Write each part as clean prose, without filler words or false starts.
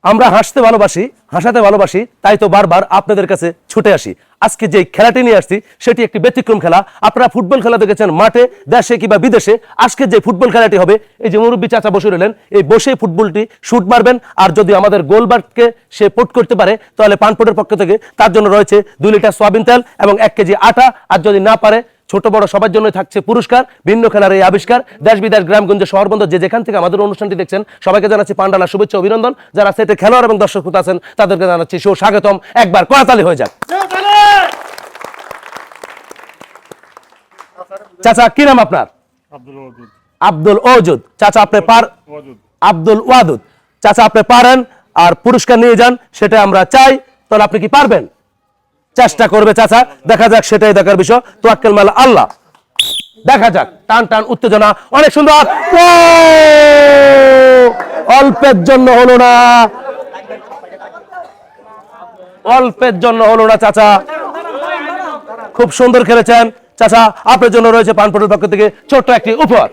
আমরা হাসতে ভালোবাসি, হাসাতে ভালোবাসি, তাই তো বারবার আপনাদের কাছে ছুটে আসি। আজকে যে খেলাটি নিয়ে আসছি সেটি একটি ব্যতিক্রম খেলা। আপনারা ফুটবল খেলা দেখেছেন মাঠে, দেশে কিংবা বিদেশে। আজকে যে ফুটবল খেলাটি হবে, এই যে মুরব্বী চাচা বসে রইলেন, এই বসে ফুটবলটি শুট মারবেন। আর যদি আমাদের গোলবারকে সে পোট করতে পারে তাহলে পানপোটের পক্ষ থেকে তার জন্য রয়েছে 2 লিটার সয়াবিন তেল এবং 1 কেজি আটা। আর যদি না পারে, ছোট বড় সবার জন্য থাকছে পুরস্কার। ভিন্ন খেলার এই আবিষ্কার। দেশ বিদেশ গ্রামগঞ্জে শহরবন্দর যে যেখান থেকে আমাদের অনুষ্ঠানটি দেখছেন সবাইকে জানাচ্ছি পান্ডালা শুভেচ্ছা অভিনন্দন। যারা সেটে খেলোয়াড় এবং দর্শক আছেন তাদেরকে জানাচ্ছি সুস্বাগতম। একবার করতালি হয়ে যাক। চাচা কি নাম আপনার? আব্দুল ওয়াদুদ। চাচা আপনি আব্দুল ওয়াদুদ। চাচা আপনি পারেন আর পুরস্কার নিয়ে যান, সেটা আমরা চাই। তাহলে আপনি কি পারবেন? চেষ্টা করবে চাচা, দেখা যাক, সেটাই দেখার বিষয়। তাওয়াক্কুল মালা আল্লাহ। দেখা যাক, টান টান উত্তেজনা, অনেক সুন্দর। অল্পের জন্য হলো না, অল্পের জন্য হলো না চাচা। খুব সুন্দর খেলেছেন চাচা। আপনার জন্য রয়েছে পানপোটের পক্ষ থেকে ছোট্ট একটি উপহার।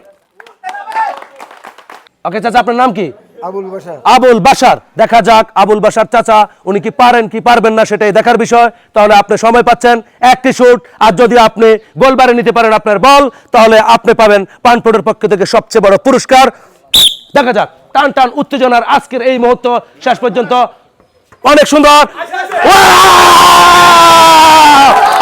ওকে চাচা, আপনার নাম কি? আবুল বাশার। দেখা যাক আবুল বাশার চাচা উনি কি পারেন কি পারবেন না, সেটাই দেখার বিষয়। তাহলে আপনি সময় পাচ্ছেন একটি শুট। আর যদি আপনি গোলবারে নিতে পারেন আপনার বল, তাহলে আপনি পাবেন পানপোটের পক্ষ থেকে সবচেয়ে বড় পুরস্কার। দেখা যাক, টান টান উত্তেজনার আজকের এই মুহূর্ত শেষ পর্যন্ত। অনেক সুন্দর।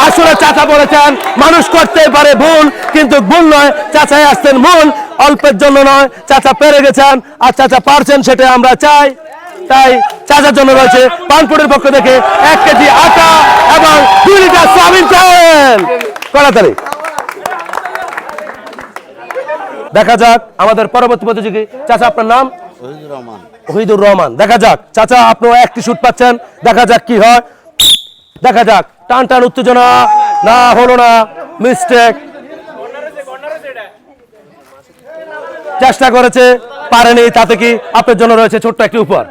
আসলে চাচা বলেছেন মানুষ করতে পারে ভুল, কিন্তু ভুল নয়, চাচাই আসতেন মূল। অল্পের জন্য নয়, চাচা পেরে গেছেন আর চাচা পারছেন, সেটা আমরা চাই। তাই চাচার জন্য রয়েছে পানপোটের পক্ষ থেকে 1 কেজি আটা এবং 2 লিটার সয়াবিন তেল। তাড়াতাড়ি দেখা যাক আমাদের পরবর্তী প্রতিযোগী। চাচা আপনার নাম? ওহিদুর রহমান। দেখা যাক চাচা, আপনিও একটি শুট পাচ্ছেন। দেখা যাক কি হয়। দেখা যাক, টান টান উত্তেজনা। না, হলো না, মিস্টেক। চেষ্টা করেছে, পারেনি, তাতে কি আপনার জন্য রয়েছে ছোট্ট একটি উপহার।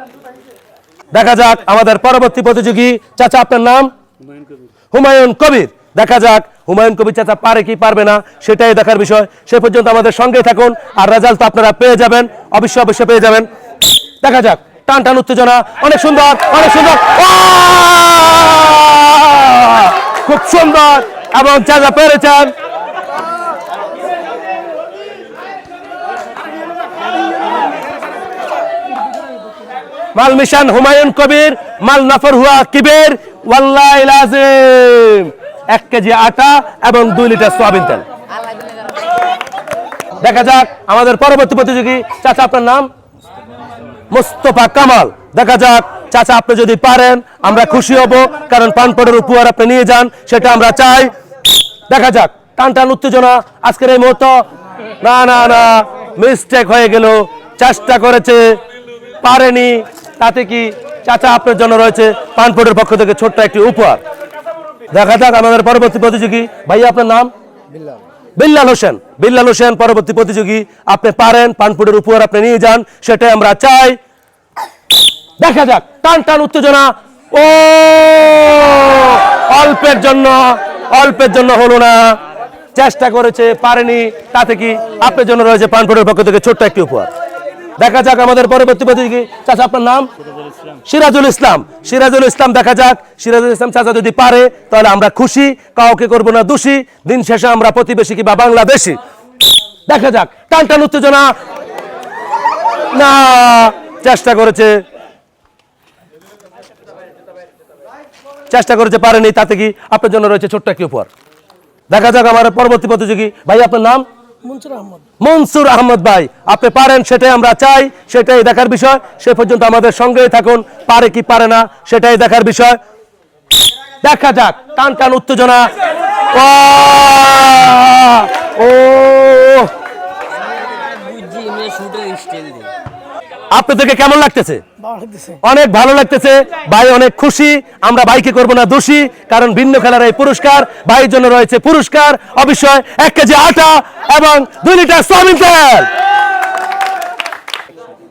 দেখা যাক আমাদের পরবর্তী প্রতিযোগী। চাচা আপনার নাম? হুমায়ুন কবির। দেখা যাক হুমায়ুন কবির চাচা পারে কি পারবে না, সেটাই দেখার বিষয়। সে পর্যন্ত আমাদের সঙ্গেই থাকুন, আর রেজাল্ট তো আপনারা পেয়ে যাবেন, অবশ্যই পেয়ে যাবেন। দেখা যাক, টান টান উত্তেজনা, অনেক সুন্দর, অনেক সুন্দর, খুব সুন্দর, এবং চাচা পেরেছেন। মাল মিশন হুমায়ুন কবির, মাল নফর হুয়া কিবির, ওয়াল্লাহিল আযীম। 1 কেজি আটা এবং 2 লিটার সয়াবিন তেল। দেখা যাক আমাদের পরবর্তী প্রতিযোগী। চাচা আপনার নাম? মুস্তফা কামাল। দেখা যাক চাচা, আপনি যদি পারেন আমরা খুশি হব, কারণ পানপোটের উপহার আপনি নিয়ে যান, সেটা আমরা চাই। দেখা যাক, টান টান উত্তেজনা আজকের এই মুহূর্ত। না না না, মিস্টেক হয়ে গেল। চেষ্টা করেছে, পারেনি, তাতে কি চাচা আপনার জন্য রয়েছে পানপোটের পক্ষ থেকে ছোট্ট একটি উপহার। দেখা যাক আমাদের পরবর্তী প্রতিযোগী। ভাইয়া আপনার নাম? বিল্লাল হোসেন। বিল্লাল হোসেন পরবর্তী প্রতিযোগী। আপনি পারেন, পানপোটের উপহার আপনি নিয়ে যান, সেটাই আমরা চাই। দেখা যাক, টান টান উত্তেজনা। ও, অল্পের জন্য, অল্পের জন্য হলো না। চেষ্টা করেছে, পারেনি, তাতে কি আপনার জন্য রয়েছে পানপোটের পক্ষ থেকে ছোট্ট একটি উপহার। দেখা যাক আমাদের পরবর্তী প্রতিযোগী। চাচা আপনার নাম? সিরাজুল ইসলাম। সিরাজুল ইসলাম। দেখা যাক সিরাজুল ইসলাম চাচা যদি পারে তাহলে আমরা খুশি, কাউকে করবো না দোষী। দিন শেষে আমরা প্রতিবেশী কিংবা বাংলাদেশি। দেখা যাক, টান টান উত্তেজনা। না, চেষ্টা করেছে, পারেনি, তাতে কি আপনার জন্য রয়েছে ছোট্ট একটি উপহার। দেখা যাক আমার পরবর্তী প্রতিযোগী। ভাই আপনার নাম? মনসুর আহমদ। ভাই আপনি পারেন, সেটাই আমরা চাই, সেটাই দেখার বিষয়। সে পর্যন্ত আমাদের সঙ্গেই থাকুন, পারে কি পারে না সেটাই দেখার বিষয়। দেখা যাক, টান টান উত্তেজনা। ও, আপনাদেরকে কেমন লাগতেছে? অনেক ভালো লাগতেছে ভাই, অনেক খুশি। আমরা ভাইকে করবো না দোষী, কারণ ভিন্ন খেলার এই পুরস্কার। ভাইয়ের জন্য রয়েছে পুরস্কার অবশ্যই 1 কেজি আটা এবং 2 লিটার সয়াবিন তেল।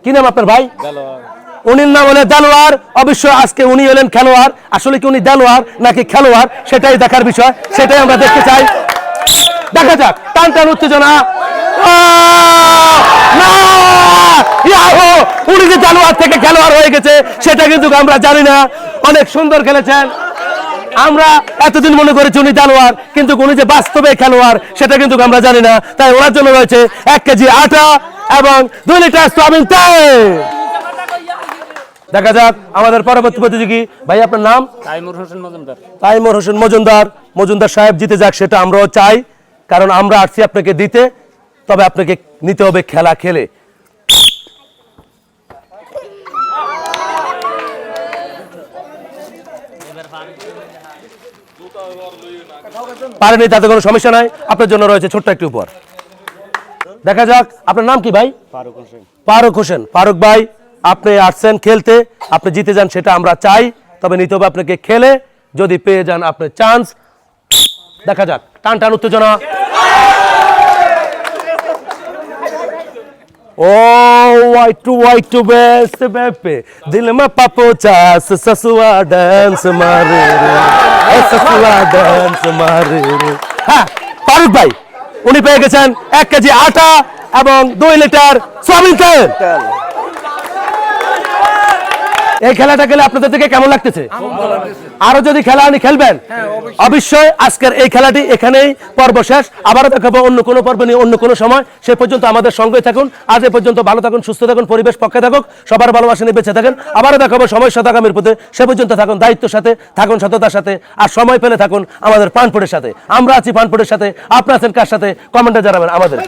কি নাম আপনার ভাই? উনির নাম হলে দেলোয়ার। অবশ্যই আজকে উনি হলেন খেলোয়াড়। আসলে কি উনি দেলোয়ার নাকি খেলোয়াড়, সেটাই দেখার বিষয়, সেটাই আমরা দেখতে চাই। দেখা যাক, টান টান উত্তেজনা। না ইয়াহু উনি যে জানোয়ার থেকে খেলোয়াড় হয়ে গেছে সেটা কিন্তু আমরা জানি না। অনেক সুন্দর খেলেছেন। আমরা এতদিন মনে করেছি উনি জানোয়ার, কিন্তু উনি যে বাস্তবে খেলোয়াড় সেটা কিন্তু আমরা জানি না। তাই ওনার জন্য রয়েছে 1 কেজি আটা এবং 2 লিটার সয়াবিন তেল। দেখা যাক আমাদের পরবর্তী প্রতিযোগী। ভাই আপনার নাম? তাইমুর হোসেন মজুমদার। তাইমুর হোসেন মজুমদার। মজুমদার সাহেব জিতে যাক সেটা আমরাও চাই, কারণ আমরা আসছি আপনাকে দিতে, তবে আপনাকে নিতে হবে খেলা খেলে। পারেনি তাতে কোনো সমস্যা নাই, আপনার জন্য রয়েছে ছোট্ট একটি উপহার। দেখা যাক আপনার নাম কি ভাই? ফারুক হোসেন। ফারুক হোসেন। ফারুক ভাই আপনি আসছেন খেলতে, আপনি জিতে যান সেটা আমরা চাই, তবে নিতে হবে আপনাকে খেলে। যদি পেয়ে যান আপনার চান্স। দেখা যাক, টান টান উত্তেজনা। ओ वाइट टू बेस्ट बेपे दिल में पापो चास ससुआ डांस मारे रे ससुआ डांस मारे रे। হ্যাঁ ফারুক ভাই উনি পেয়ে গেছেন 1 কেজি আটা এবং 2 লিটার সয়াবিন তেল। এই খেলাটা খেলে আপনাদের থেকে কেমন লাগতেছে? আরো যদি খেলা আপনি খেলবেন অবশ্যই। আজকের এই খেলাটি এখানেই পর্ব শেষ। আবারও দেখাবো অন্য কোনো পর্ব নিয়ে অন্য কোনো সময়। সে পর্যন্ত আমাদের সঙ্গে থাকুন। আজ এ পর্যন্ত ভালো থাকুন, সুস্থ থাকুন, পরিবেশ পক্ষে থাকুক, সবার ভালোবাসা নিয়ে বেঁচে থাকেন। আবারও দেখাবো সময় সাথে আগামীর পথে। সে পর্যন্ত থাকুন দায়িত্বের সাথে, থাকুন সততার সাথে, আর সময় পেলে থাকুন আমাদের পানপুরের সাথে। আমরা আছি পানপুরের সাথে, আপনারা আছেন কার সাথে? কমেন্টে জানাবেন আমাদের।